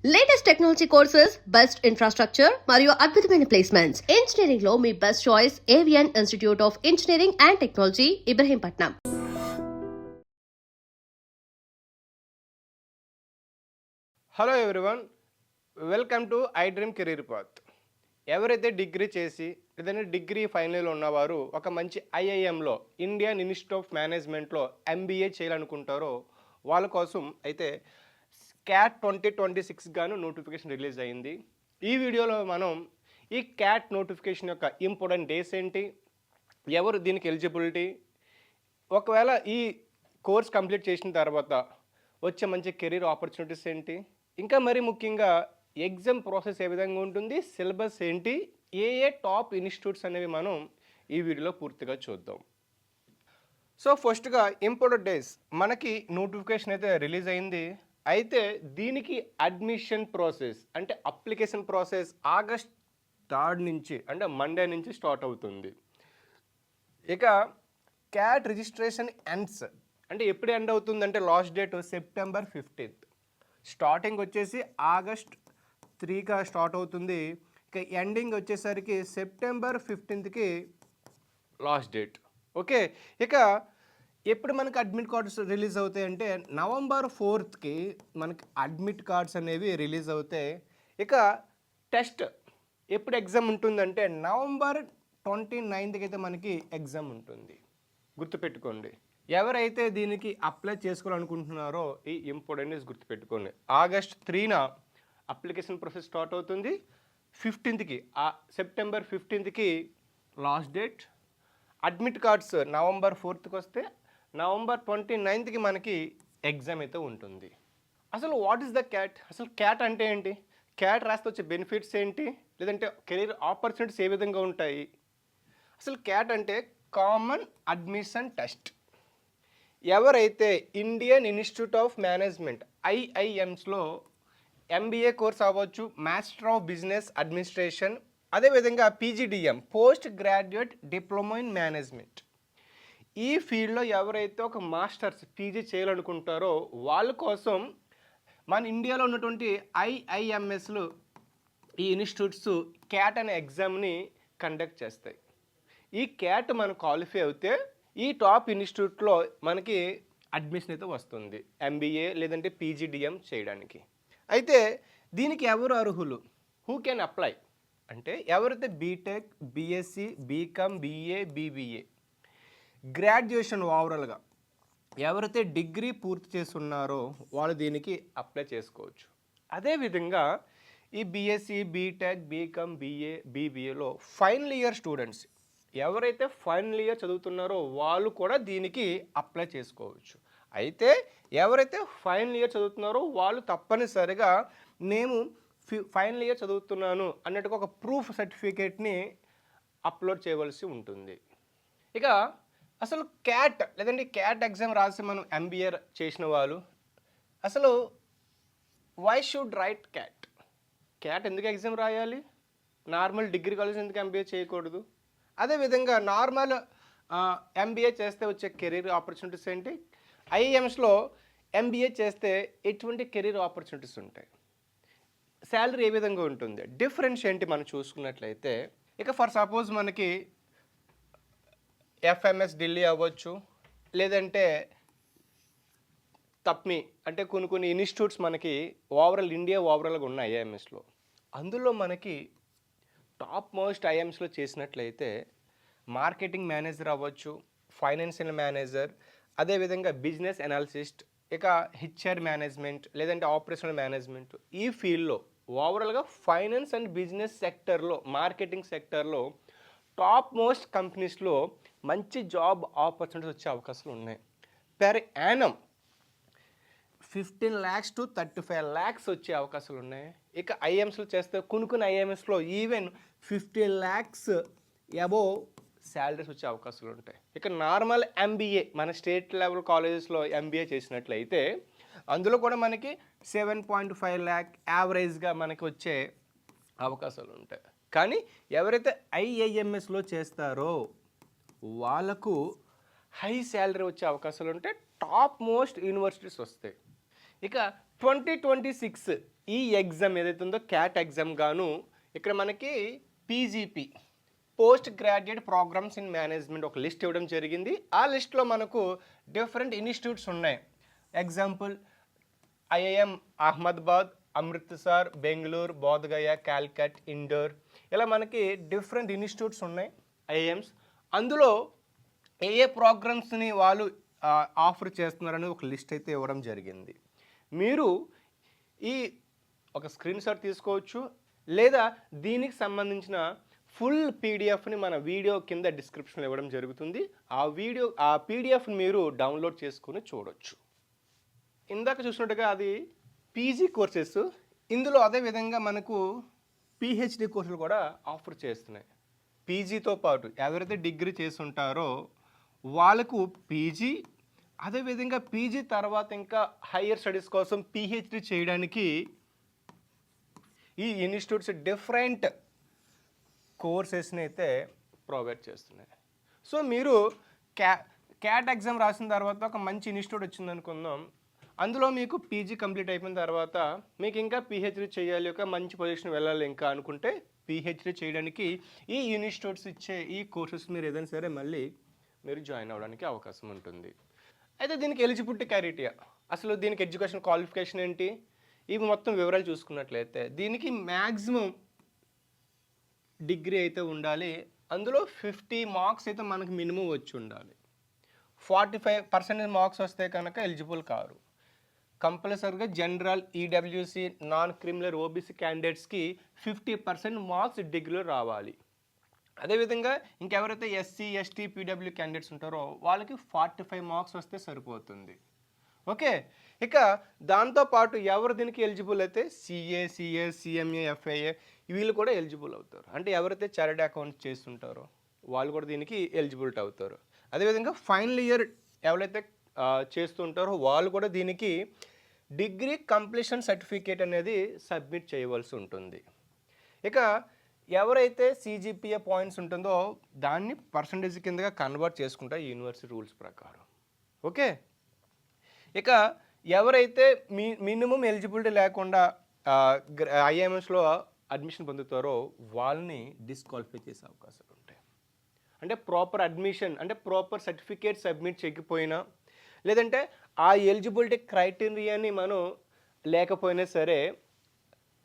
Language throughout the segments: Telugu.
Latest technology courses, best infrastructure మరియు అద్భుతమైన ప్లేస్మెంట్స్. ఇంజనీరింగ్ లో మీ best choice Avion institute of engineering and technology, Ibrahimpatnam. Hello everyone, welcome to I dream career path. ఎవరైతే డిగ్రీ చేసి లేదంటే డిగ్రీ ఫైనల్ ఉన్నవారు ఒక మంచి ఐఐఎంలో ఇండియన్ ఇన్స్టిట్యూట్ ఆఫ్ మేనేజ్మెంట్లో ఎంబీఏ చేయాలనుకుంటారో వాళ్ళ కోసం అయితే క్యాట్ 2026 గాను నోటిఫికేషన్ రిలీజ్ అయింది. ఈ వీడియోలో మనం ఈ క్యాట్ నోటిఫికేషన్ యొక్క ఇంపార్టెంట్ డేస్ ఏంటి, ఎవరు దీనికి ఎలిజిబిలిటీ, ఒకవేళ ఈ కోర్స్ కంప్లీట్ చేసిన తర్వాత వచ్చే మంచి కెరీర్ ఆపర్చునిటీస్ ఏంటి, ఇంకా మరీ ముఖ్యంగా ఎగ్జామ్ ప్రాసెస్ ఏ విధంగా ఉంటుంది, సిలబస్ ఏంటి, ఏ టాప్ ఇన్స్టిట్యూట్స్ అనేవి మనం ఈ వీడియోలో పూర్తిగా చూద్దాం. సో ఫస్ట్గా ఇంపార్టెంట్ డేస్, మనకి నోటిఫికేషన్ అయితే రిలీజ్ అయింది. అయితే దీనికి అడ్మిషన్ ప్రాసెస్ అంటే అప్లికేషన్ ప్రాసెస్ ఆగస్ట్ 3 నుంచి అంటే మండే నుంచి స్టార్ట్ అవుతుంది. ఇక క్యాట్ రిజిస్ట్రేషన్ ఎండ్స్ అంటే ఎప్పుడు ఎండ్ అవుతుంది అంటే last date September 15th. Starting వచ్చేసి ఆగస్ట్ 3గా స్టార్ట్ అవుతుంది. ఇక ఎండింగ్ వచ్చేసరికి సెప్టెంబర్ 15కి లాస్ట్ డేట్. ఓకే, ఇక ఎప్పుడు మనకి అడ్మిట్ కార్డ్స్ రిలీజ్ అవుతాయి అంటే నవంబర్ 4కి మనకి అడ్మిట్ కార్డ్స్ అనేవి రిలీజ్ అవుతాయి. ఇక టెస్ట్ ఎప్పుడు ఎగ్జామ్ ఉంటుందంటే నవంబర్ 29కి అయితే మనకి ఎగ్జామ్ ఉంటుంది. గుర్తుపెట్టుకోండి, ఎవరైతే దీనికి అప్లై చేసుకోవాలనుకుంటున్నారో ఈ ఇంపార్టెంట్ న్యూస్ గుర్తుపెట్టుకోండి. ఆగస్ట్ 3న అప్లికేషన్ ప్రాసెస్ స్టార్ట్ అవుతుంది. 15కి సెప్టెంబర్ 15కి last date. Admit cards November 4కి వస్తే నవంబర్ 29కి మనకి ఎగ్జామ్ అయితే ఉంటుంది. అసలు వాట్ ఈస్ ద క్యాట్, అసలు క్యాట్ అంటే ఏంటి, క్యాట్ రాస్తే వచ్చే బెనిఫిట్స్ ఏంటి, లేదంటే కెరీర్ ఆపర్చునిటీస్ ఏ విధంగా ఉంటాయి. అసలు క్యాట్ అంటే కామన్ అడ్మిషన్ టెస్ట్. ఎవరైతే ఇండియన్ ఇన్స్టిట్యూట్ ఆఫ్ మేనేజ్మెంట్ ఐఐఎమ్స్లో ఎంబీఏ కోర్స్ అవ్వచ్చు, మాస్టర్ ఆఫ్ బిజినెస్ అడ్మినిస్ట్రేషన్, అదేవిధంగా PGDM post graduate diploma in management, ఈ ఫీల్డ్లో ఎవరైతే ఒక మాస్టర్స్ పీజీ చేయాలనుకుంటారో వాళ్ళ కోసం మన ఇండియాలో ఉన్నటువంటి ఐఐఎంఎస్లు ఈ ఇన్స్టిట్యూట్స్ క్యాట్ అనే ఎగ్జామ్ని కండక్ట్ చేస్తాయి. ఈ క్యాట్ మనం క్వాలిఫై అవుతే ఈ టాప్ ఇన్స్టిట్యూట్లో మనకి అడ్మిషన్ అయితే వస్తుంది ఎంబీఏ లేదంటే పీజీడిఎం చేయడానికి. అయితే దీనికి ఎవరు అర్హులు, హూ కెన్ అప్లై అంటే ఎవరైతే BTech, BSc, BCom, BA, BBA graduation ఓవరాల్గా ఎవరైతే డిగ్రీ పూర్తి చేస్తున్నారో వాళ్ళు దీనికి అప్లై చేసుకోవచ్చు. అదేవిధంగా ఈ బీఎస్సీ, బీటెక్, బీకామ్, బీఏ, బీబీఏలో ఫైనల్ ఇయర్ స్టూడెంట్స్ ఎవరైతే ఫైనల్ ఇయర్ చదువుతున్నారో వాళ్ళు కూడా దీనికి అప్లై చేసుకోవచ్చు. అయితే ఎవరైతే ఫైనల్ ఇయర్ చదువుతున్నారో వాళ్ళు తప్పనిసరిగా నేను ఫైనల్ ఇయర్ చదువుతున్నాను అన్నట్టుగా ఒక ప్రూఫ్ సర్టిఫికేట్ని అప్లోడ్ చేయవలసి ఉంటుంది. ఇక అసలు క్యాట్ లేదంటే క్యాట్ ఎగ్జామ్ రాసి మనం ఎంబీఏ చేసిన వాళ్ళు అసలు why should write CAT, CAT ఎందుకు ఎగ్జామ్ రాయాలి, నార్మల్ డిగ్రీ కాలేజ్ ఎందుకు ఎంబీఏ చేయకూడదు, అదేవిధంగా నార్మల్ ఎంబీఏ చేస్తే వచ్చే కెరీర్ ఆపర్చునిటీస్ ఏంటి, ఐఐఎమ్స్లో ఎంబీఏ చేస్తే ఎటువంటి కెరీర్ ఆపర్చునిటీస్ ఉంటాయి, శాలరీ ఏ విధంగా ఉంటుంది, డిఫరెన్స్ ఏంటి మనం చూసుకున్నట్లయితే ఇక ఫర్ సపోజ్ మనకి ఎఫ్ఎంఎస్ ఢిల్లీ అవ్వచ్చు, లేదంటే తప్మి అంటే కొన్ని ఇన్స్టిట్యూట్స్ మనకి ఓవరాల్ ఇండియా ఓవరాల్గా ఉన్నాయి ఐఐఎంఎస్లో. అందులో మనకి టాప్ మోస్ట్ ఐఐఎమ్స్లో చేసినట్లయితే మార్కెటింగ్ మేనేజర్ అవ్వచ్చు, ఫైనాన్షియల్ మేనేజర్, అదేవిధంగా బిజినెస్ అనాలిసిస్ట్, ఇక హెచ్ఆర్ మేనేజ్మెంట్ లేదంటే ఆపరేషనల్ మేనేజ్మెంట్, ఈ ఫీల్డ్లో ఓవరాల్గా ఫైనాన్స్ అండ్ బిజినెస్ సెక్టర్లో మార్కెటింగ్ సెక్టర్లో టాప్ మోస్ట్ కంపెనీస్లో మంచి జాబ్ ఆపర్చునిటీస్ వచ్చే అవకాశాలు ఉన్నాయి. Per Yanam 15 lakhs to 35 lakhs వచ్చే అవకాశాలు ఉన్నాయి. ఇక ఐఎమ్స్లో చేస్తే కొన్ని ఐఎమ్ఎస్లో ఈవెన్ 50 lakhs అబోవ్ శాలరీస్ వచ్చే అవకాశాలు ఉంటాయి. ఇక నార్మల్ ఎంబీఏ మన స్టేట్ లెవెల్ కాలేజెస్లో ఎంబీఏ చేసినట్లయితే అందులో కూడా మనకి 7.5 lakh యావరేజ్గా మనకి వచ్చే అవకాశాలు ఉంటాయి. కానీ ఎవరైతే ఐఐఎంఎస్లో చేస్తారో వాళ్ళకు హై శాలరీ వచ్చే అవకాశాలు ఉంటాయి, టాప్ మోస్ట్ యూనివర్సిటీస్ వస్తాయి. ఇక 2026 ఈ ఎగ్జామ్ ఏదైతే ఉందో క్యాట్ ఎగ్జామ్ గాను ఇక్కడ మనకి PGP post graduate programs in management ఒక లిస్ట్ ఇవ్వడం జరిగింది. ఆ లిస్ట్లో మనకు డిఫరెంట్ ఇన్స్టిట్యూట్స్ ఉన్నాయి. ఎగ్జాంపుల్ ఐఐఎం అహ్మదాబాద్, అమృత్సర్, బెంగళూరు, బోధగయ, కాల్కట్, ఇండోర్, ఇలా మనకి డిఫరెంట్ ఇన్స్టిట్యూట్స్ ఉన్నాయి ఐఐఎమ్స్. అందులో ఏ ఏ ప్రోగ్రామ్స్ని వాళ్ళు ఆఫర్ చేస్తున్నారని ఒక లిస్ట్ అయితే ఇవ్వడం జరిగింది. మీరు ఈ ఒక స్క్రీన్ షాట్ తీసుకోవచ్చు, లేదా దీనికి సంబంధించిన ఫుల్ పీడిఎఫ్ని మన వీడియో కింద డిస్క్రిప్షన్లో ఇవ్వడం జరుగుతుంది. ఆ పీడిఎఫ్ని మీరు డౌన్లోడ్ చేసుకుని చూడొచ్చు. ఇందాక చూసినట్టుగా అది పీజీ కోర్సెస్. ఇందులో అదే విధంగా మనకు పిహెచ్డి కోర్సులు కూడా ఆఫర్ చేస్తున్నాయి. పీజీతో పాటు ఎవరైతే డిగ్రీ చేసి ఉంటారో వాళ్ళకు పీజీ, అదేవిధంగా పీజీ తర్వాత ఇంకా హయ్యర్ స్టడీస్ కోసం పిహెచ్డి చేయడానికి ఈ ఇన్స్టిట్యూట్స్ డిఫరెంట్ కోర్సెస్ని అయితే ప్రొవైడ్ చేస్తున్నాయి. సో మీరు క్యాట్ ఎగ్జామ్ రాసిన తర్వాత ఒక మంచి ఇన్స్టిట్యూట్ వచ్చింది అనుకుందాం. అందులో మీకు పీజీ కంప్లీట్ అయిపోయిన తర్వాత మీకు ఇంకా పిహెచ్డి చేయాలి, ఒక మంచి పొజిషన్ వెళ్ళాలి ఇంకా అనుకుంటే పిహెచ్డి చేయడానికి ఈ ఇన్స్టిట్యూట్స్ ఇచ్చే ఈ కోర్సెస్ మీరు ఏదైనా సరే మళ్ళీ మీరు జాయిన్ అవ్వడానికి అవకాశం ఉంటుంది. అయితే దీనికి ఎలిజిబిలిటీ క్రైటీరియా, అసలు దీనికి ఎడ్యుకేషన్ క్వాలిఫికేషన్ ఏంటి, ఇవి మొత్తం వివరాలు చూసుకున్నట్లయితే దీనికి మ్యాక్సిమం డిగ్రీ అయితే ఉండాలి. అందులో 50 మార్క్స్ అయితే మనకు మినిమం వచ్చి ఉండాలి. 45% మార్క్స్ వస్తే కనుక ఎలిజిబుల్ కారు. కంపల్సరీగా general, EWC, non criminal, OBC క్యాండిడేట్స్కి 50% మార్క్స్ డిగ్రీలో రావాలి. అదేవిధంగా ఇంకెవరైతే ఎస్సీ, ఎస్టీ, పీడబ్ల్యూ క్యాండిడేట్స్ ఉంటారో వాళ్ళకి 45 మార్క్స్ వస్తే సరిపోతుంది. ఓకే, ఇక దాంతోపాటు ఎవరు దీనికి ఎలిజిబుల్ అయితే సిఏ, సిఎస్, సిఎంఏ, ఎఫ్ఐఏ వీళ్ళు కూడా ఎలిజిబుల్ అవుతారు. అంటే ఎవరైతే చార్టర్డ్ అకౌంట్స్ చేస్తుంటారో వాళ్ళు కూడా దీనికి ఎలిజిబిలిటీ అవుతారు. అదేవిధంగా ఫైనల్ ఇయర్ ఎవరైతే చేస్తుంటారో వాళ్ళు కూడా దీనికి డిగ్రీ కంప్లీషన్ సర్టిఫికేట్ అనేది సబ్మిట్ చేయవలసి ఉంటుంది. ఇక ఎవరైతే సిజిపిఏ పాయింట్స్ ఉంటుందో దాన్ని పర్సంటేజ్ కిందగా కన్వర్ట్ చేసుకుంటారు యూనివర్సిటీ రూల్స్ ప్రకారం. ఓకే, ఇక ఎవరైతే మినిమం ఎలిజిబిలిటీ లేకుండా ఐఎంఎస్లో అడ్మిషన్ పొందుతారో వాళ్ళని డిస్క్వాలిఫై చేసే అవకాశాలు ఉంటాయి. అంటే ప్రాపర్ అడ్మిషన్, అంటే ప్రాపర్ సర్టిఫికేట్ సబ్మిట్ చేయకపోయినా, లేదంటే ఆ ఎలిజిబిలిటీ క్రైటీరియాని మనం లేకపోయినా సరే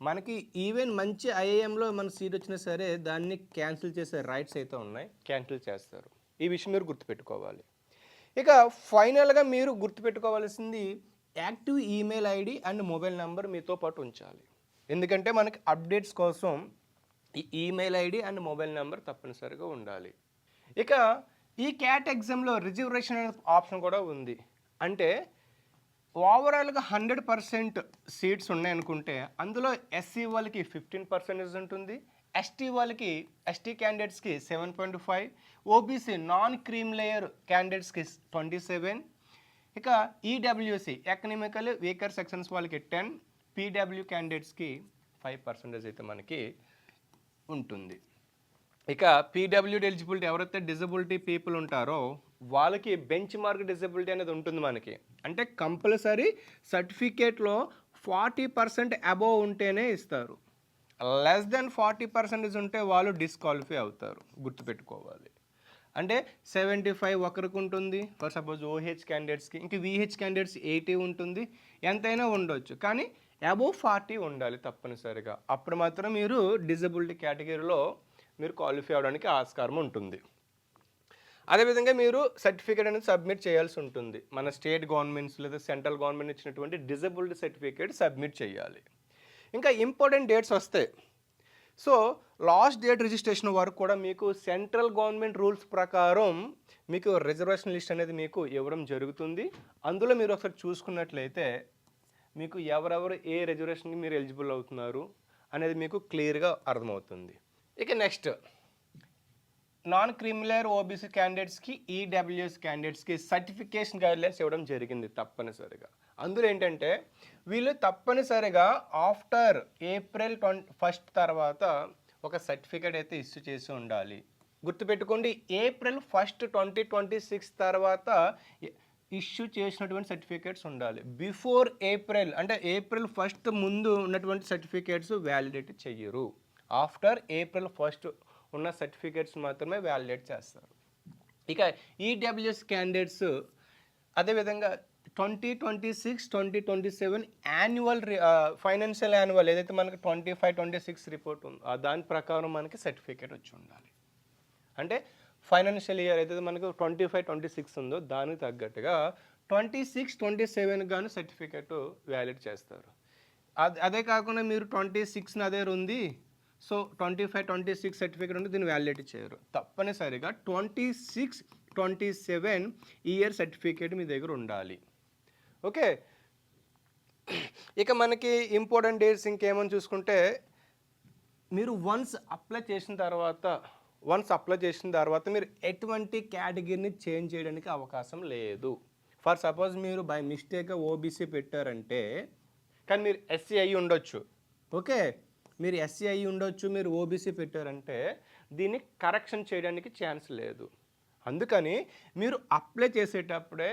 మనకి ఈవెన్ మంచి ఐఐఎంలో మన సీట్ వచ్చినా సరే దాన్ని క్యాన్సిల్ చేసే రైట్స్ అయితే ఉన్నాయి, క్యాన్సిల్ చేస్తారు. ఈ విషయం మీరు గుర్తుపెట్టుకోవాలి. ఇక ఫైనల్గా మీరు గుర్తుపెట్టుకోవాల్సింది active email ID and mobile number మీతో పాటు ఉంచాలి. ఎందుకంటే మనకి అప్డేట్స్ కోసం ఈ email ID and mobile number తప్పనిసరిగా ఉండాలి. ఇక ఈ క్యాట్ ఎగ్జామ్లో రిజర్వేషన్ అనే ఆప్షన్ కూడా ఉంది. అంటే ఓవరాల్గా 100% సీట్స్ ఉన్నాయనుకుంటే అందులో ఎస్సీ వాళ్ళకి 15% ఉంటుంది, ఎస్టీ వాళ్ళకి, ఎస్టీ క్యాండిడేట్స్కి 7.5, ఓబీసీ నాన్ క్రీమ్ లేయర్ క్యాండిడేట్స్కి 27, ఇక ఈడబ్ల్యూసి ఎకనామికల్ వీకర్ సెక్షన్స్ వాళ్ళకి 10, పీడబ్ల్యూ క్యాండిడేట్స్కి 5% అయితే మనకి ఉంటుంది. ఇక పీడబ్ల్యూడి ఎలిజిబిలిటీ ఎవరైతే డిజబిలిటీ పీపుల్ ఉంటారో వాళ్ళకి బెంచ్ మార్క్ డిజబిలిటీ అనేది ఉంటుంది మనకి. అంటే కంపల్సరీ సర్టిఫికేట్లో 40% అబోవ్ ఉంటేనే ఇస్తారు. లెస్ దెన్ 40% ఉంటే వాళ్ళు డిస్క్వాలిఫై అవుతారు, గుర్తుపెట్టుకోవాలి. అంటే 75 ఒకరికి ఉంటుంది ఫర్ సపోజ్ ఓహెచ్ క్యాండిడేట్స్కి, ఇంక విహెచ్ క్యాండిడేట్స్ 80 ఉంటుంది, ఎంతైనా ఉండొచ్చు, కానీ అబోవ్ 40 ఉండాలి తప్పనిసరిగా. అప్పుడు మాత్రం మీరు డిజబిలిటీ కేటగిరీలో మీరు క్వాలిఫై అవడానికి ఆస్కారం ఉంటుంది. అదేవిధంగా మీరు సర్టిఫికేట్ అనేది సబ్మిట్ చేయాల్సి ఉంటుంది. మన స్టేట్ గవర్నమెంట్స్ లేదా సెంట్రల్ గవర్నమెంట్ ఇచ్చినటువంటి డిజబిలిటీ సర్టిఫికేట్ సబ్మిట్ చేయాలి. ఇంకా ఇంపార్టెంట్ డేట్స్ వస్తాయి. సో లాస్ట్ డేట్ రిజిస్ట్రేషన్ వరకు కూడా మీకు సెంట్రల్ గవర్నమెంట్ రూల్స్ ప్రకారం మీకు రిజర్వేషన్ లిస్ట్ అనేది మీకు ఇవ్వడం జరుగుతుంది. అందులో మీరు ఒకసారి చూసుకున్నట్లయితే మీకు ఎవరెవరు ఏ రిజర్వేషన్కి మీరు ఎలిజిబుల్ అవుతున్నారు అనేది మీకు క్లియర్గా అర్థమవుతుంది. ఇక నెక్స్ట్ నాన్ క్రిమినల్ ఓబీసీ క్యాండిడేట్స్కి, ఈడబ్ల్యూఎస్ క్యాండిడేట్స్కి సర్టిఫికేషన్ గైడ్లైన్స్ ఇవ్వడం జరిగింది తప్పనిసరిగా. అందులో ఏంటంటే వీళ్ళు తప్పనిసరిగా ఆఫ్టర్ April 1 తర్వాత ఒక సర్టిఫికేట్ అయితే ఇష్యూ చేసి ఉండాలి. గుర్తుపెట్టుకోండి, April 1, 2026 తర్వాత ఇష్యూ చేసినటువంటి సర్టిఫికేట్స్ ఉండాలి. బిఫోర్ ఏప్రిల్ అంటే ఏప్రిల్ 1 ముందు ఉన్నటువంటి సర్టిఫికేట్స్ వ్యాలిడేట్ చెయ్యరు. ఆఫ్టర్ ఏప్రిల్ 1 ఉన్న సర్టిఫికేట్స్ మాత్రమే వ్యాలిడేట్ చేస్తారు. ఇక ఈడబ్ల్యూఎస్ క్యాండిడేట్స్ అదేవిధంగా 2026, 2027 యాన్యువల్ ఫైనాన్షియల్ యాన్యువల్ ఏదైతే మనకి 25-26 రిపోర్ట్ ఉందో దాని ప్రకారం మనకి సర్టిఫికేట్ వచ్చి ఉండాలి. అంటే ఫైనాన్షియల్ ఇయర్ ఏదైతే మనకు 25-26 ఉందో దానికి తగ్గట్టుగా 26-27 గాను సర్టిఫికేట్ వ్యాలిడ్ చేస్తారు. అదే కాకుండా మీరు 26 అదే ఉంది, సో 25-26 సర్టిఫికేట్ ఉంటే దీన్ని వ్యాలిడేట్ చేయరు. తప్పనిసరిగా 26-27 ఇయర్ సర్టిఫికేట్ మీ దగ్గర ఉండాలి. ఓకే, ఇక మనకి ఇంపార్టెంట్ డేట్స్ ఇంకేమని చూసుకుంటే, మీరు వన్స్ అప్లై చేసిన తర్వాత మీరు ఎటువంటి కేటగిరీని చేంజ్ చేయడానికి అవకాశం లేదు. ఫర్ సపోజ్ మీరు బై మిస్టేక్గా ఓబీసీ పెట్టారంటే, కానీ మీరు ఎస్సీ అయ్యి ఉండొచ్చు. ఓకే, మీరు ఎస్సీ అయ్యి ఉండొచ్చు, మీరు ఓబీసీ పెట్టారంటే దీన్ని కరెక్షన్ చేయడానికి ఛాన్స్ లేదు. అందుకని మీరు అప్లై చేసేటప్పుడే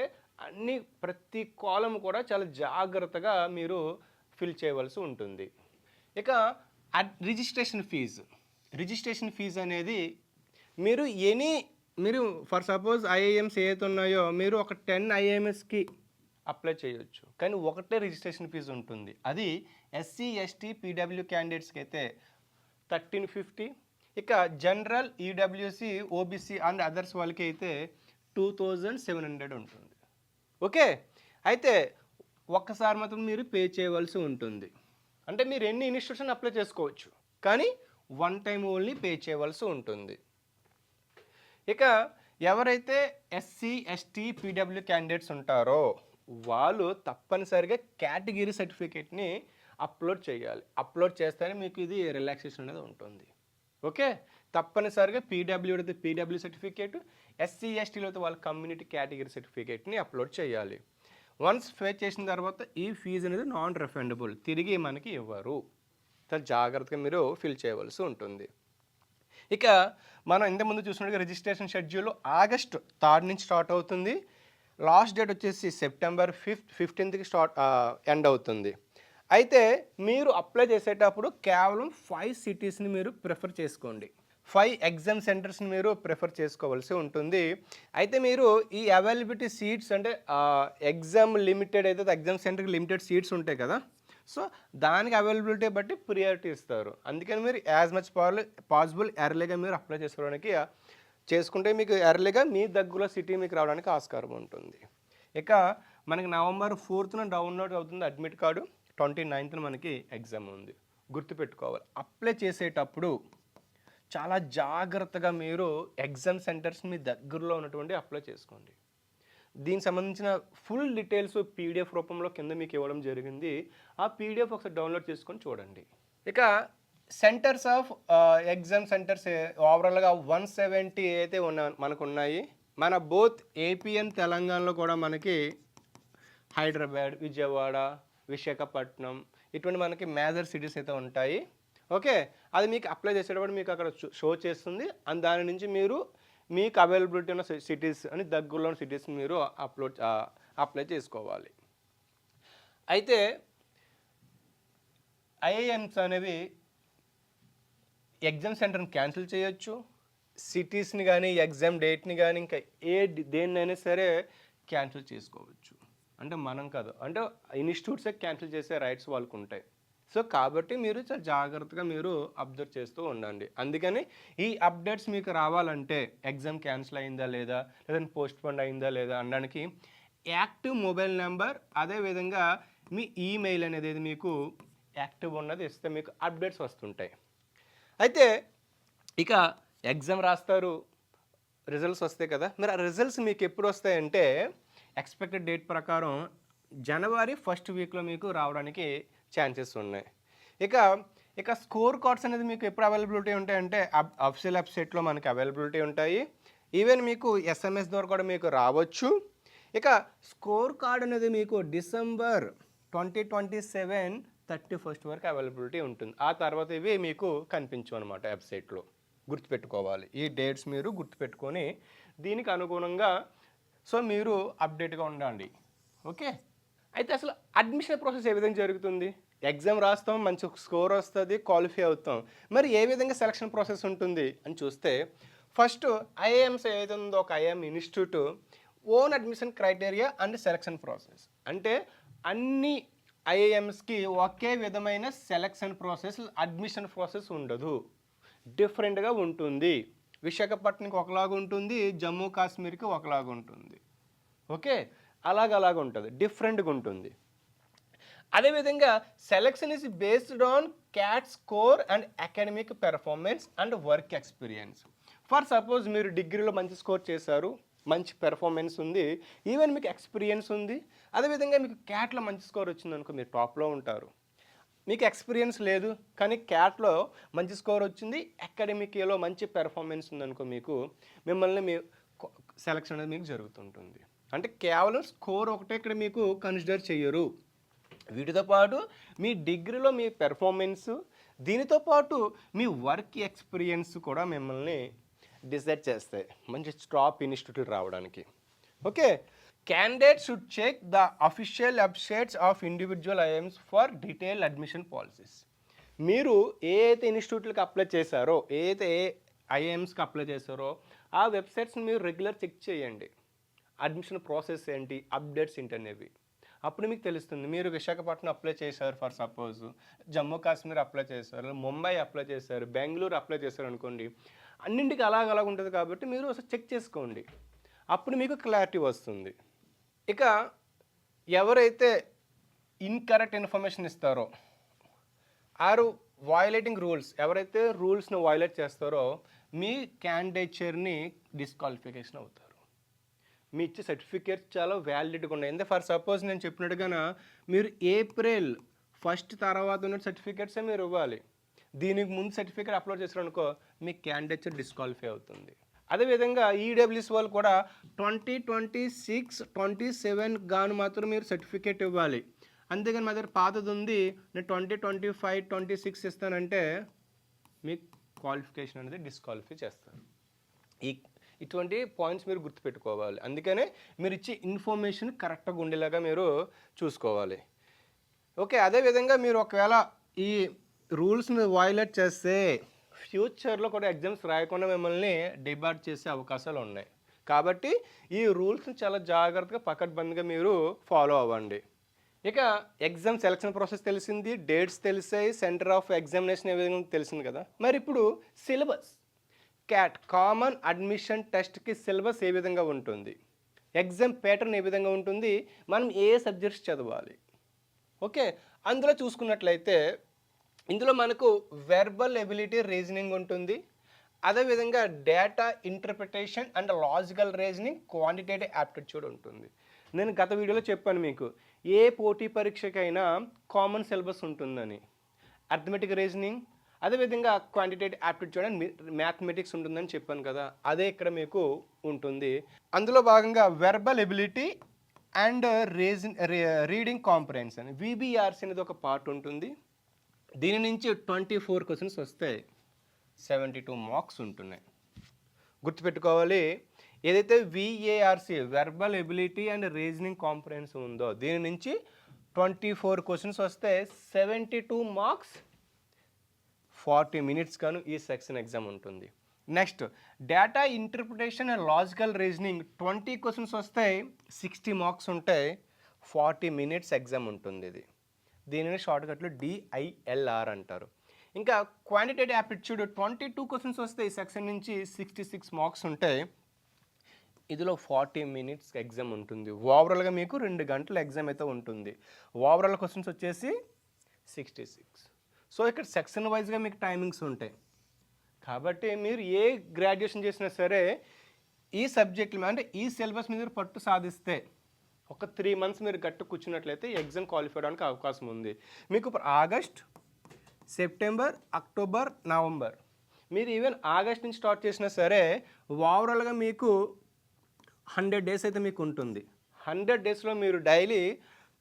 ప్రతి కాలం కూడా చాలా జాగ్రత్తగా మీరు ఫిల్ చేయవలసి ఉంటుంది. ఇక రిజిస్ట్రేషన్ ఫీజు అనేది మీరు ఫర్ సపోజ్ ఐఐఎమ్స్ ఏదైతే ఉన్నాయో మీరు ఒక 10 ఐఐఎంఎస్కి అప్లై చేయొచ్చు, కానీ ఒకటే రిజిస్ట్రేషన్ ఫీజు ఉంటుంది. అది ఎస్సీ ఎస్టీ పీడబ్ల్యూ క్యాండిడేట్స్కి అయితే 1350, ఇక general EWC OBC and others వాళ్ళకి అయితే 2700 ఉంటుంది. ఓకే, అయితే ఒక్కసారి మాత్రం మీరు పే చేయవలసి ఉంటుంది. అంటే మీరు ఎన్ని ఇన్స్టిట్యూషన్ అప్లై చేసుకోవచ్చు, కానీ వన్ టైం ఓన్లీ పే చేయవలసి ఉంటుంది. ఇక ఎవరైతే ఎస్సీ ఎస్టీ పీడబ్ల్యూ క్యాండిడేట్స్ ఉంటారో వాళ్ళు తప్పనిసరిగా కేటగిరీ సర్టిఫికేట్ని అప్లోడ్ చేయాలి. అప్లోడ్ చేస్తేనే మీకు ఇది రిలాక్సేషన్ అనేది ఉంటుంది. ఓకే, తప్పనిసరిగా పీడబ్ల్యూ అయితే పీడబ్ల్యూ సర్టిఫికేట్, ఎస్సీ ఎస్టీలో అయితే వాళ్ళ కమ్యూనిటీ కేటగిరీ సర్టిఫికేట్ని అప్లోడ్ చేయాలి. వన్స్ పే చేసిన తర్వాత ఈ ఫీజు అనేది నాన్ రిఫండబుల్, తిరిగి మనకి ఇవ్వరు. చాలా జాగ్రత్తగా మీరు ఫిల్ చేయవలసి ఉంటుంది. ఇక మనం ఇంతకుముందు చూసినట్టుగా రిజిస్ట్రేషన్ షెడ్యూల్ ఆగస్ట్ 3 నుంచి స్టార్ట్ అవుతుంది. లాస్ట్ డేట్ వచ్చేసి సెప్టెంబర్ 15కి ఎండ్ అవుతుంది. అయితే మీరు అప్లై చేసేటప్పుడు కేవలం 5 సిటీస్ని మీరు ప్రిఫర్ చేసుకోండి. 5 ఎగ్జామ్ సెంటర్స్ని మీరు ప్రిఫర్ చేసుకోవాల్సి ఉంటుంది. అయితే మీరు ఈ అవైలబిలిటీ సీట్స్ అంటే ఎగ్జామ్ లిమిటెడ్ అయితే ఎగ్జామ్ సెంటర్కి లిమిటెడ్ సీట్స్ ఉంటాయి కదా, సో దానికి అవైలబిలిటీ బట్టి ప్రియారిటీ ఇస్తారు. అందుకని మీరు యాజ్ మచ్ పాసిబుల్ ఎర్లీగా మీరు అప్లై చేసుకుంటే మీకు ఎర్లీగా మీ దగ్గరలో సిటీ మీకు రావడానికి ఆస్కారం ఉంటుంది. ఇక మనకి నవంబర్ 4న డౌన్లోడ్ అవుతుంది అడ్మిట్ కార్డు, 29న మనకి ఎగ్జామ్ ఉంది. గుర్తుపెట్టుకోవాలి, అప్లై చేసేటప్పుడు చాలా జాగ్రత్తగా మీరు ఎగ్జామ్ సెంటర్స్ మీ దగ్గరలో ఉన్నటువంటి అప్లై చేసుకోండి. దీనికి సంబంధించిన ఫుల్ డీటెయిల్స్ పీడిఎఫ్ రూపంలో కింద మీకు ఇవ్వడం జరిగింది. ఆ పీడిఎఫ్ ఒకసారి డౌన్లోడ్ చేసుకొని చూడండి. ఇక సెంటర్స్ ఆఫ్ ఎగ్జామ్ సెంటర్స్ ఓవరాల్గా 170 అయితే మనకు ఉన్నాయి. మన బోత్ ఏపీ అండ్ తెలంగాణలో కూడా మనకి హైదరాబాద్, విజయవాడ, విశాఖపట్నం ఇటువంటి మనకి మేజర్ సిటీస్ అయితే ఉంటాయి. ఓకే, అది మీకు అప్లై చేసేటప్పుడు మీకు అక్కడ షో చేస్తుంది. అండ్ దాని నుంచి మీరు మీకు అవైలబిలిటీ ఉన్న సిటీస్ అని దగ్గరలో ఉన్న సిటీస్ మీరు అప్లై చేసుకోవాలి. అయితే ఐఐఎమ్స్ అనేవి ఎగ్జామ్ సెంటర్ని క్యాన్సిల్ చేయొచ్చు, సిటీస్ని కానీ ఎగ్జామ్ డేట్ని కానీ ఇంకా దేన్నైనా సరే క్యాన్సిల్ చేసుకోవచ్చు. అంటే మనం కాదు, అంటే ఇన్స్టిట్యూట్సే క్యాన్సిల్ చేసే రైట్స్ వాళ్ళకు ఉంటాయి. సో కాబట్టి మీరు చాలా జాగ్రత్తగా మీరు అబ్జర్వ్ చేస్తూ ఉండండి. అందుకని ఈ అప్డేట్స్ మీకు రావాలంటే ఎగ్జామ్ క్యాన్సిల్ అయిందా లేదా, లేదంటే పోస్ట్పోన్ అయిందా లేదా అనడానికి యాక్టివ్ మొబైల్ నెంబర్, అదేవిధంగా మీ ఈమెయిల్ అనేది మీకు యాక్టివ్ ఉన్నది ఇస్తే మీకు అప్డేట్స్ వస్తుంటాయి. అయితే ఇక ఎగ్జామ్ రాస్తారు, రిజల్ట్స్ వస్తాయి కదా, మరి ఆ రిజల్ట్స్ మీకు ఎప్పుడు వస్తాయంటే ఎక్స్పెక్టెడ్ డేట్ ప్రకారం జనవరి 1st వీక్లో మీకు రావడానికి ఛాన్సెస్ ఉన్నాయి. ఇక స్కోర్ కార్డ్స్ అనేది మీకు ఎప్పుడు అవైలబిలిటీ ఉంటాయంటే అఫీషియల్ వెబ్సైట్లో మనకి అవైలబిలిటీ ఉంటాయి. ఈవెన్ మీకు ఎస్ఎంఎస్ ద్వారా కూడా మీకు రావచ్చు. ఇక స్కోర్ కార్డ్ అనేది మీకు డిసెంబర్ 2027 31st వరకు అవైలబిలిటీ ఉంటుంది. ఆ తర్వాత ఇవి మీకు కనిపించవు అనమాట వెబ్సైట్లో. గుర్తుపెట్టుకోవాలి, ఈ డేట్స్ మీరు గుర్తుపెట్టుకొని దీనికి అనుగుణంగా సో మీరు అప్డేట్గా ఉండండి. ఓకే, అయితే అసలు అడ్మిషన్ ప్రాసెస్ ఏ విధంగా జరుగుతుంది? ఎగ్జామ్ రాస్తాం, మంచి స్కోర్ వస్తుంది, క్వాలిఫై అవుతాం. మరి ఏ విధంగా సెలక్షన్ ప్రాసెస్ ఉంటుంది అని చూస్తే, ఫస్ట్ ఐఐఎమ్స్ ఏదైతే ఉందో ఒక IIM institute own admission criteria and selection process. అంటే అన్ని ఐఐఎమ్స్కి ఒకే విధమైన సెలక్షన్ ప్రాసెస్, అడ్మిషన్ ప్రాసెస్ ఉండదు, డిఫరెంట్గా ఉంటుంది. విశాఖపట్నంకి ఒకలాగా ఉంటుంది, జమ్మూ కాశ్మీర్కి ఒకలాగా ఉంటుంది. ఓకే, అలాగ ఉంటుంది, డిఫరెంట్గా ఉంటుంది. అదేవిధంగా selection is based on cat score and academic performance and work experience. For suppose మీరు డిగ్రీలో మంచి స్కోర్ చేశారు, మంచి పెర్ఫార్మెన్స్ ఉంది, ఈవెన్ మీకు ఎక్స్పీరియన్స్ ఉంది, అదేవిధంగా మీకు క్యాట్లో మంచి స్కోర్ వచ్చిందనుకో మీరు టాప్లో ఉంటారు. మీకు ఎక్స్పీరియన్స్ లేదు కానీ క్యాట్లో మంచి స్కోర్ వచ్చింది, అకాడమిక్లో మంచి పెర్ఫార్మెన్స్ ఉందనుకో మీకు, మిమ్మల్ని మీ సెలక్షన్ అనేది మీకు జరుగుతుంటుంది. అంటే కేవలం స్కోర్ ఒకటే ఇక్కడ మీకు కన్సిడర్ చేయరు. వీటితో పాటు మీ డిగ్రీలో మీ పెర్ఫార్మెన్స్, దీనితో పాటు మీ వర్క్ ఎక్స్పీరియన్స్ కూడా మిమ్మల్ని డిసైడ్ చేస్తాయి మంచి టాప్ ఇన్స్టిట్యూట్ రావడానికి. Okay, candidate should check the official websites of individual IIMs for detail admission policies. మీరు ఏ అయితే ఇన్స్టిట్యూట్లకు అప్లై చేశారో, ఏ ఐఎమ్స్కి అప్లై చేశారో ఆ వెబ్సైట్స్ని మీరు రెగ్యులర్ చెక్ చేయండి. అడ్మిషన్ ప్రాసెస్ ఏంటి, అప్డేట్స్ ఏంటి అనేవి అప్పుడు మీకు తెలుస్తుంది. మీరు విశాఖపట్నం అప్లై చేశారు, for suppose Jammu Kashmir apply చేశారు, ముంబై అప్లై చేశారు, బెంగళూరు అప్లై చేశారు అనుకోండి, అన్నింటికి అలాగ ఉంటుంది. కాబట్టి మీరు ఒకసారి చెక్ చేసుకోండి, అప్పుడు మీకు క్లారిటీ వస్తుంది. ఇక ఎవరైతే ఇన్కరెక్ట్ ఇన్ఫర్మేషన్ ఇస్తారో ఆరు వయలేటింగ్ రూల్స్, ఎవరైతే రూల్స్ని వయలేట్ చేస్తారో మీ క్యాండిడేచర్ని డిస్క్వాలిఫికేషన్ అవుతారు. మీ ఇచ్చే సర్టిఫికేట్స్ చాలా వ్యాలిడిటీగా ఉన్నాయి. ఎందుకంటే ఫర్ సపోజ్ నేను చెప్పినట్టుగా మీరు ఏప్రిల్ 1 తర్వాత ఉన్న సర్టిఫికేట్సే మీరు ఇవ్వాలి. దీనికి ముందు సర్టిఫికేట్ అప్లోడ్ చేశారు అనుకో మీ క్యాండిడేచర్ డిస్క్వాలిఫై అవుతుంది. అదేవిధంగా ఈడబ్ల్యూఎస్ వాళ్ళు కూడా 2026, 27 గాను మాత్రం మీరు సర్టిఫికేట్ ఇవ్వాలి. అంతేగాని మా దగ్గర పాతది ఉంది నేను 2025, 26 ఇస్తానంటే మీకు క్వాలిఫికేషన్ అనేది డిస్క్వాలిఫై చేస్తారు. ఇటువంటి పాయింట్స్ మీరు గుర్తుపెట్టుకోవాలి. అందుకనే మీరు ఇచ్చే ఇన్ఫర్మేషన్ కరెక్ట్గా ఉండేలాగా మీరు చూసుకోవాలి. ఓకే, అదేవిధంగా మీరు ఒకవేళ ఈ రూల్స్ని వయలేట్ చేస్తే ఫ్యూచర్లో కూడా ఎగ్జామ్స్ రాయకుండా మిమ్మల్ని డిబార్ చేసే అవకాశాలు ఉన్నాయి. కాబట్టి ఈ రూల్స్ని చాలా జాగ్రత్తగా పకడ్బందీగా మీరు ఫాలో అవ్వండి. ఇక ఎగ్జామ్ సెలక్షన్ ప్రాసెస్ తెలిసింది, డేట్స్ తెలిసాయి, సెంటర్ ఆఫ్ ఎగ్జామినేషన్ ఏ విధంగా తెలిసింది కదా. మరి ఇప్పుడు సిలబస్, క్యాట్ కామన్ అడ్మిషన్ టెస్ట్కి సిలబస్ ఏ విధంగా ఉంటుంది, ఎగ్జామ్ ప్యాటర్న్ ఏ విధంగా ఉంటుంది, మనం ఏ సబ్జెక్ట్స్ చదవాలి. ఓకే, అందులో చూసుకున్నట్లయితే ఇందులో మనకు వెర్బల్ ఎబిలిటీ రీజనింగ్ ఉంటుంది, అదేవిధంగా data interpretation and logical reasoning, quantitative aptitude ఉంటుంది. నేను గత వీడియోలో చెప్పాను మీకు ఏ పోటీ పరీక్షకైనా కామన్ సిలబస్ ఉంటుందని. అర్థమెటిక్ రీజనింగ్, అదేవిధంగా క్వాంటిటేటివ్ యాప్టిట్యూడ్ అండ్ మ్యాథమెటిక్స్ ఉంటుందని చెప్పాను కదా, అదే ఇక్కడ మీకు ఉంటుంది. అందులో భాగంగా verbal ability and reading comprehension, VBRC అనేది ఒక పార్ట్ ఉంటుంది. దీని నుంచి 24 క్వశ్చన్స్ వస్తాయి, 72 మార్క్స్ ఉంటున్నాయి. గుర్తుపెట్టుకోవాలి, ఏదైతే VARC verbal ability and reasoning comprehension ఉందో దీని నుంచి 24 క్వశ్చన్స్ వస్తే 72 మార్క్స్, 40 మినిట్స్ గాను ఈ సెక్షన్ ఎగ్జామ్ ఉంటుంది. Next data interpretation and logical reasoning 20 questions వస్తాయి, 60 మార్క్స్ ఉంటాయి, 40 మినిట్స్ ఎగ్జామ్ ఉంటుంది. ఇది దీనిని షార్ట్కట్లో DILR అంటారు. ఇంకా క్వాంటిటేటివ్ యాప్టిట్యూడ్ 22 క్వశ్చన్స్ వస్తాయి ఈ సెక్షన్ నుంచి, 66 మార్క్స్ ఉంటాయి, ఇందులో 40 మినిట్స్ ఎగ్జామ్ ఉంటుంది. ఓవరాల్గా మీకు 2 గంటల ఎగ్జామ్ అయితే ఉంటుంది. ఓవరాల్ క్వశ్చన్స్ వచ్చేసి 66. సో ఇక్కడ సెక్షన్ వైజ్గా మీకు టైమింగ్స్ ఉంటాయి. కాబట్టి మీరు ఏ గ్రాడ్యుయేషన్ చేసినా సరే ఈ సబ్జెక్టులు అంటే ఈ సిలబస్ మీద మీరు పట్టు సాధిస్తే ఒక 3 మంత్స్ మీరు గట్టు కూర్చున్నట్లయితే ఎగ్జామ్ క్వాలిఫై అవడానికి అవకాశం ఉంది. మీకు ఆగస్ట్, సెప్టెంబర్, అక్టోబర్, నవంబర్, మీరు ఈవెన్ ఆగస్ట్ నుంచి స్టార్ట్ చేసినా సరే ఓవరాల్గా మీకు 100 డేస్ అయితే మీకు ఉంటుంది. 100 డేస్లో మీరు డైలీ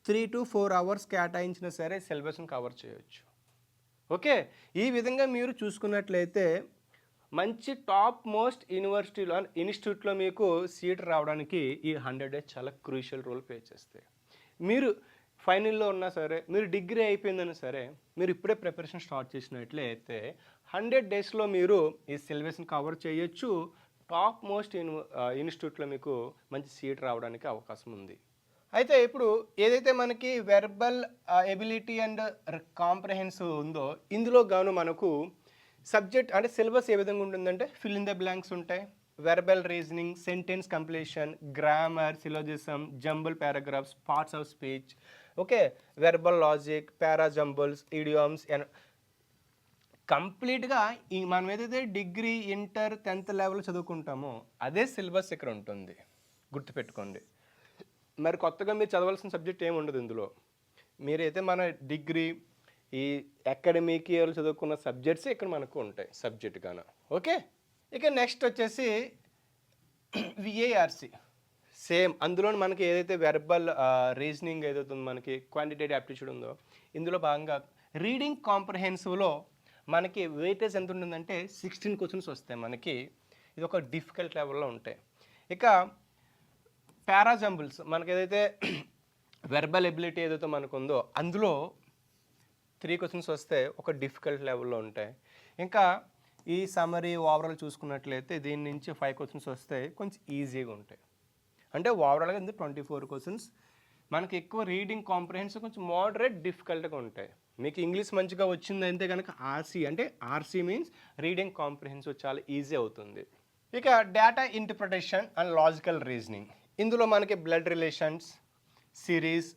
3 to 4 అవర్స్ కేటాయించినా సరే సిలబస్ని కవర్ చేయొచ్చు. ఓకే, ఈ విధంగా మీరు చూసుకున్నట్లయితే మంచి టాప్ మోస్ట్ ఇన్స్టిట్యూట్లో మీకు సీట్ రావడానికి ఈ 100 డేస్ చాలా క్రూషియల్ రోల్ ప్లే చేస్తాయి. మీరు ఫైనల్లో ఉన్నా సరే, మీరు డిగ్రీ అయిపోయిందన్నా సరే, మీరు ఇప్పుడే ప్రిపరేషన్ స్టార్ట్ చేసినట్లయితే 100 డేస్లో మీరు ఈ సిలబస్ని కవర్ చేయొచ్చు. టాప్ మోస్ట్ ఇన్స్టిట్యూట్లో మీకు మంచి సీట్ రావడానికి అవకాశం ఉంది. అయితే ఇప్పుడు ఏదైతే మనకి వెర్బల్ ఎబిలిటీ అండ్ కాంప్రహెన్సివ్ ఉందో, ఇందులో గాను మనకు సబ్జెక్ట్ అంటే సిలబస్ ఏ విధంగా ఉంటుందంటే ఫిల్ ఇన్ ద బ్లాంక్స్ ఉంటాయి, verbal reasoning, sentence completion, grammar, syllogism, jumble paragraphs, parts of speech, okay, verbal logic, parajumbles, idioms and కంప్లీట్గా ఈ మనం ఏదైతే డిగ్రీ, ఇంటర్, 10th లెవెల్ చదువుకుంటామో అదే సిలబస్ ఇక్కడ ఉంటుంది, గుర్తుపెట్టుకోండి. మరి కొత్తగా మీరు చదవాల్సిన సబ్జెక్ట్ ఏమి ఉండదు ఇందులో. మీరైతే మన డిగ్రీ ఈ అకాడమిక్ ఇయర్లు చదువుకున్న సబ్జెక్ట్స్ ఇక్కడ మనకు ఉంటాయి సబ్జెక్ట్గాను. ఓకే, ఇక నెక్స్ట్ వచ్చేసి విఏఆర్సి. సేమ్ అందులో మనకి ఏదైతే వెర్బల్ రీజనింగ్ ఏదైతే ఉందో, మనకి క్వాంటిటేటివ్ యాప్టిట్యూడ్ ఉందో, ఇందులో భాగంగా రీడింగ్ కాంప్రహెన్సివ్లో మనకి వెయిటేజ్ ఎంత ఉంటుందంటే 16 క్వశ్చన్స్ వస్తాయి మనకి. ఇది ఒక డిఫికల్ట్ లెవెల్లో ఉంటాయి. ఇక పారాజంబుల్స్ మనకి ఏదైతే వెర్బల్ ఎబిలిటీ ఏదైతే మనకు ఉందో అందులో 3 క్వశ్చన్స్ వస్తే ఒక డిఫికల్ట్ లెవెల్లో ఉంటాయి. ఇంకా ఈ సమరీ ఓవరాల్ చూసుకున్నట్లయితే దీని నుంచి 5 క్వశ్చన్స్ వస్తే కొంచెం ఈజీగా ఉంటాయి. అంటే ఓవరాల్గా ఇందులో 24 క్వశ్చన్స్. మనకి ఎక్కువ రీడింగ్ కాంప్రహెన్సివ్ కొంచెం మోడరేట్ డిఫికల్ట్గా ఉంటాయి. మీకు ఇంగ్లీష్ మంచిగా వచ్చిందంటే కనుక ఆర్సీ, అంటే ఆర్సీ మీన్స్ రీడింగ్ కాంప్రహెన్సివ్, చాలా ఈజీ అవుతుంది. ఇక data interpretation and logical reasoning, ఇందులో మనకి blood relations, series,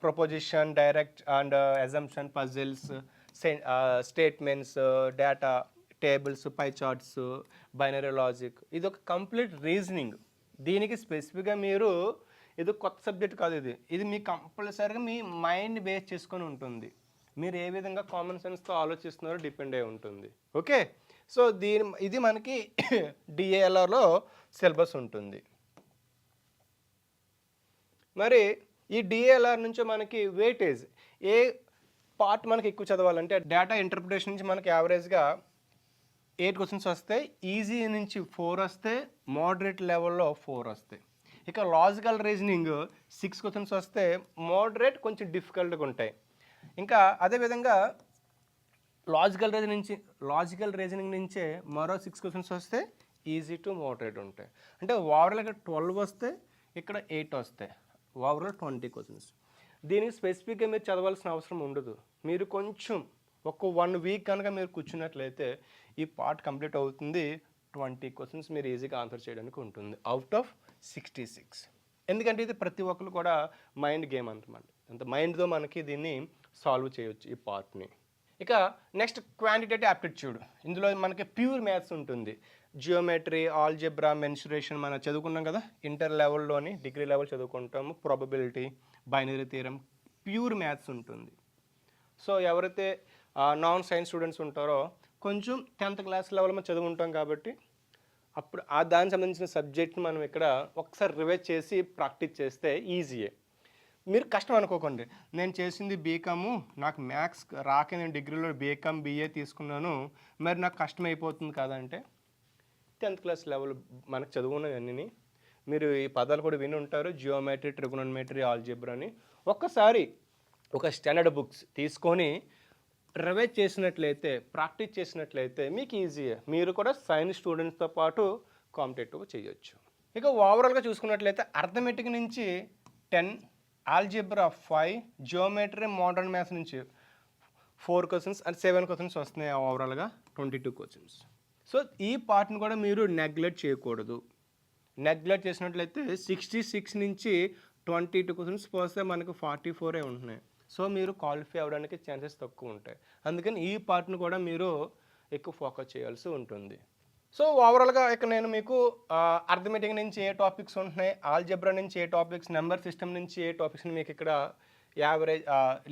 proposition, direct and assumption, puzzles, statements, data tables, pi charts, binary logic, ఇది ఒక కంప్లీట్ రీజనింగ్. దీనికి స్పెసిఫిక్గా మీరు ఇది కొత్త సబ్జెక్ట్ కాదు, ఇది మీ కంపల్సరీగా మీ మైండ్ బేస్ చేసుకొని ఉంటుంది. మీరు ఏ విధంగా కామన్ సెన్స్తో ఆలోచిస్తున్నారో డిపెండ్ అయి ఉంటుంది. ఓకే, సో ఇది మనకి డిఏఎల్ఆర్లో సిలబస్ ఉంటుంది. మరి ఈ డిఏఎల్ఆర్ నుంచి మనకి వెయిటేజ్ ఏ పార్ట్ మనకి ఎక్కువ చదవాలంటే డేటా ఇంటర్ప్రిటేషన్ నుంచి మనకి యావరేజ్గా 8 క్వశ్చన్స్ వస్తాయి, ఈజీ నుంచి 4 వస్తాయి, మోడరేట్ లెవెల్లో 4 వస్తాయి. ఇక లాజికల్ రీజనింగ్ 6 క్వశ్చన్స్ వస్తే, మోడరేట్ కొంచెం డిఫికల్ట్గా ఉంటాయి. ఇంకా అదేవిధంగా లాజికల్ రీజనింగ్ నుంచే మరో 6 క్వశ్చన్స్ వస్తే ఈజీ టు మోడరేట్ ఉంటాయి. అంటే ఓవరాల్గా 12 వస్తే, ఇక్కడ 8 వస్తాయి, ఓవరాల్ 20 క్వశ్చన్స్. దీనికి స్పెసిఫిక్గా మీరు చదవాల్సిన అవసరం ఉండదు. మీరు కొంచెం ఒక 1 వీక్ కనుక మీరు కూర్చున్నట్లయితే ఈ పార్ట్ కంప్లీట్ అవుతుంది. 20 క్వశ్చన్స్ మీరు ఈజీగా ఆన్సర్ చేయడానికి ఉంటుంది అవుట్ ఆఫ్ 66. ఎందుకంటే ఇది ప్రతి ఒక్కరు కూడా మైండ్ గేమ్ అంటమాట. అంత మైండ్తో మనకి దీన్ని సాల్వ్ చేయొచ్చు ఈ పార్ట్ని. ఇక నెక్స్ట్ క్వాంటిటేటివ్ యాప్టిట్యూడ్, ఇందులో మనకి ప్యూర్ మ్యాథ్స్ ఉంటుంది. జియోమెట్రీ, ఆల్జెబ్రా, మెన్సురేషన్ మనం చదువుకున్నాం కదా ఇంటర్ లెవెల్లోని, డిగ్రీ లెవెల్ చదువుకుంటాము. Probability, binary theorem, pure maths ఉంటుంది. సో ఎవరైతే నాన్ సైన్స్ స్టూడెంట్స్ ఉంటారో కొంచెం 10th క్లాస్ లెవెల్ మనం చదువుకుంటాం కాబట్టి అప్పుడు దానికి సంబంధించిన సబ్జెక్ట్ని మనం ఇక్కడ ఒకసారి రివైజ్ చేసి ప్రాక్టీస్ చేస్తే ఈజీయే. మీరు కష్టం అనుకోకండి, నేను చేసింది బీకాము, నాకు మ్యాథ్స్ రాక నేను డిగ్రీలో బీకామ్ బీఏ తీసుకున్నాను, మరి నాకు కష్టం అయిపోతుంది కాదంటే 10th క్లాస్ లెవెల్ మనకు చదువుకున్నవన్నీ మీరు ఈ పదాలు కూడా విని ఉంటారు. జియోమెట్రీ, ట్రిగోనోమెట్రీ, ఆల్జీబ్రా అని ఒక్కసారి ఒక స్టాండర్డ్ బుక్స్ తీసుకొని రివైజ్ చేసినట్లయితే, ప్రాక్టీస్ చేసినట్లయితే మీకు ఈజీయే. మీరు కూడా సైన్స్ స్టూడెంట్స్తో పాటు కాంపిటేటివ్ చేయొచ్చు. ఇక ఓవరాల్గా చూసుకున్నట్లయితే అర్థమెటిక్ నుంచి 10, ఆల్జీబ్రా 5, జియోమెట్రీ, మోడర్న్ మ్యాథ్స్ నుంచి 4 క్వశ్చన్స్ అండ్ 7 క్వశ్చన్స్ వస్తున్నాయి. ఓవరాల్గా 22 క్వశ్చన్స్. సో ఈ పార్ట్ని కూడా మీరు నెగ్లెక్ట్ చేయకూడదు. నెగ్లెక్ట్ చేసినట్లయితే 66 నుంచి 22 క్వశ్చన్స్ పోస్తే మనకు 44 ఉంటున్నాయి. సో మీరు క్వాలిఫై అవ్వడానికి ఛాన్సెస్ తక్కువ ఉంటాయి. అందుకని ఈ పార్ట్ని కూడా మీరు ఎక్కువ ఫోకస్ చేయాల్సి ఉంటుంది. సో ఓవరాల్గా ఇక్కడ నేను మీకు అర్థమెటిక్ నుంచి ఏ టాపిక్స్ ఉంటున్నాయి, ఆల్జెబ్రా నుంచి ఏ టాపిక్స్, నెంబర్ సిస్టమ్ నుంచి ఏ టాపిక్స్ని మీకు ఇక్కడ యావరేజ్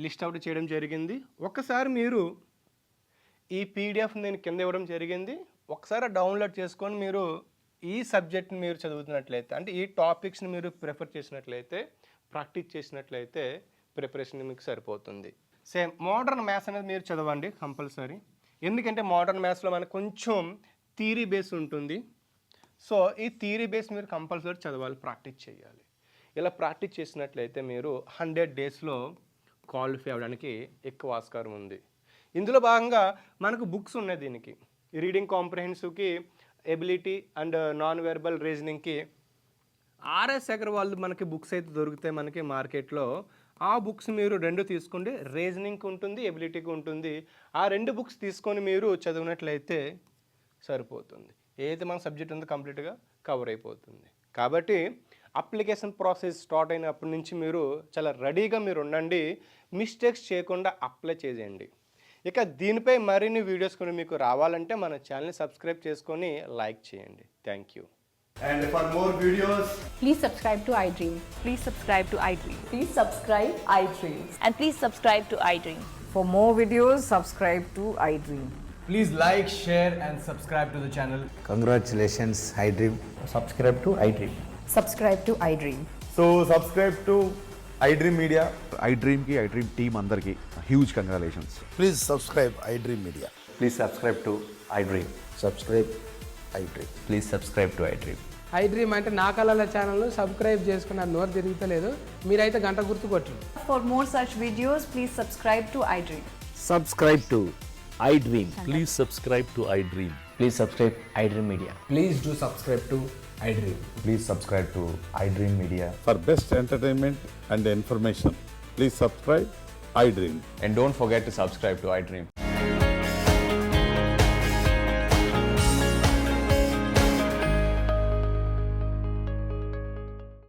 లిస్ట్ అవుట్ చేయడం జరిగింది. ఒక్కసారి మీరు ఈ పీడిఎఫ్ నేను కింద ఇవ్వడం జరిగింది, ఒకసారి డౌన్లోడ్ చేసుకొని మీరు ఈ సబ్జెక్ట్ని మీరు చదువుతున్నట్లయితే, అంటే ఈ టాపిక్స్ని మీరు ప్రిఫర్ చేసినట్లయితే, ప్రాక్టీస్ చేసినట్లయితే ప్రిపరేషన్ మీకు సరిపోతుంది. సేమ్ మోడర్న్ మ్యాథ్స్ అనేది మీరు చదవండి కంపల్సరీ. ఎందుకంటే మోడర్న్ మ్యాథ్స్లో మనకు కొంచెం థియరీ బేస్ ఉంటుంది. సో ఈ థియరీ బేస్ మీరు కంపల్సరీ చదవాలి, ప్రాక్టీస్ చేయాలి. ఇలా ప్రాక్టీస్ చేసినట్లయితే మీరు 100 డేస్లో క్వాలిఫై అవ్వడానికి ఎక్కువ ఆస్కారం ఉంది. ఇందులో భాగంగా మనకు బుక్స్ ఉన్నాయి. దీనికి రీడింగ్ కాంప్రహెన్సివ్కి, ఎబిలిటీ అండ్ నాన్ వెర్బల్ రీజనింగ్కి ఆర్ఎస్ అగర్వాల్ మనకి బుక్స్ అయితే దొరుకుతాయి మనకి మార్కెట్లో. ఆ బుక్స్ మీరు 2 తీసుకోండి. రీజనింగ్కి ఉంటుంది, ఎబిలిటీకి ఉంటుంది. ఆ 2 బుక్స్ తీసుకొని మీరు చదివినట్లయితే సరిపోతుంది. ఏదైతే మన సబ్జెక్ట్ ఉందో కంప్లీట్గా కవర్ అయిపోతుంది. కాబట్టి అప్లికేషన్ ప్రాసెస్ స్టార్ట్ అయినప్పటి నుంచి మీరు చాలా రెడీగా మీరు ఉండండి. మిస్టేక్స్ చేయకుండా అప్లై చేయండి. ఇక దీనిపై మరిన్ని వీడియోస్ కూడా మీకు రావాలంటే మన ఛానల్ని సబ్స్క్రైబ్ చేసుకొని లైక్ చేయండి. Thank you. And for more videos, Please subscribe to iDream. Please subscribe to iDream. Please subscribe iDream. And please subscribe to iDream. For more videos, subscribe to iDream. please like, share, and subscribe to the channel. Congratulations, iDream. Subscribe to iDream. Subscribe to iDream. So subscribe to iDream Media. iDream team అందరికి huge congratulations. Please subscribe iDream Media. Please subscribe to iDream. Subscribe iDream. Please subscribe to iDream. iDream అంటే నా కళల ఛానల్ సబ్స్క్రైబ్ చేసుకున్న నోరు తిరుగుతలేదు. మీరైతే గంట గుర్తు కొట్టండి. For more such videos, please subscribe to iDream. Subscribe to iDream. Please subscribe to iDream. Please subscribe iDream Media. Please do subscribe to iDream. Please subscribe to iDream Media. For best entertainment and information, please subscribe iDream. And don't forget to subscribe to iDream.